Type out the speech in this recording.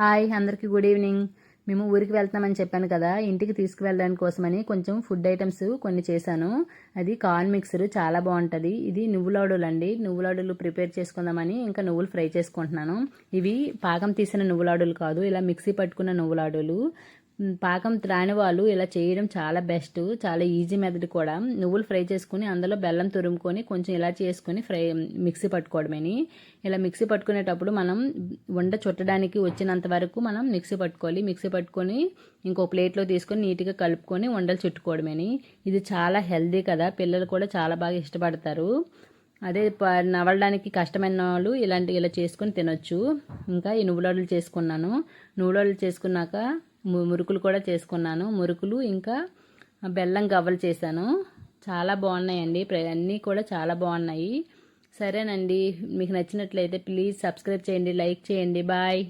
Hi అందరికీ good evening. మేము ఊరికి వెళ్తున్నామని చెప్పాను కదా, ఇంటికి తీసుకువెళ్ళడానికి కోసమని కొంచెం ఫుడ్ ఐటమ్స్ కొన్ని చేశాను. అది కార్న్ మిక్సర్ చాలా బాగుంటుంది. ఇది నువ్వులాడులు అండి. నువ్వులాడులు ప్రిపేర్ చేసుకుందామని ఇంకా నువ్వులు ఫ్రై చేసుకుంటున్నాను. ఇవి పాకం తీసిన నువ్వులాడులు కాదు, ఇలా మిక్సీ పట్టుకున్న నువ్వులాడులు. పాకం రాని వాళ్ళు ఇలా చేయడం చాలా బెస్ట్, చాలా ఈజీ మెథడ్ కూడా. నువ్వులు ఫ్రై చేసుకుని అందులో బెల్లం తురుముకొని కొంచెం ఇలా చేసుకుని మిక్సీ పట్టుకోవడమని. ఇలా మిక్సీ పట్టుకునేటప్పుడు మనం వంట చుట్టడానికి వచ్చినంత వరకు మనం మిక్సీ పట్టుకోవాలి. మిక్సీ పట్టుకొని ఇంకో ప్లేట్లో తీసుకొని నీట్గా కలుపుకొని వండలు చుట్టుకోవడమని. ఇది చాలా హెల్దీ కదా, పిల్లలు కూడా చాలా బాగా ఇష్టపడతారు. అదే నవలడానికి కష్టమైన వాళ్ళు ఇలా చేసుకొని తినొచ్చు. ఇంకా ఈ నువ్వులాడులు చేసుకున్నాను. నువ్వులాడులు చేసుకున్నాక మురుకులు కూడా చేసుకున్నాను. మురుకులు ఇంకా బెల్లం గవ్వలు చేశాను. చాలా బాగున్నాయండి, అన్నీ కూడా చాలా బాగున్నాయి. సరేనండి, మీకు నచ్చినట్లయితే ప్లీజ్ సబ్స్క్రైబ్ చేయండి, లైక్ చేయండి. బాయ్.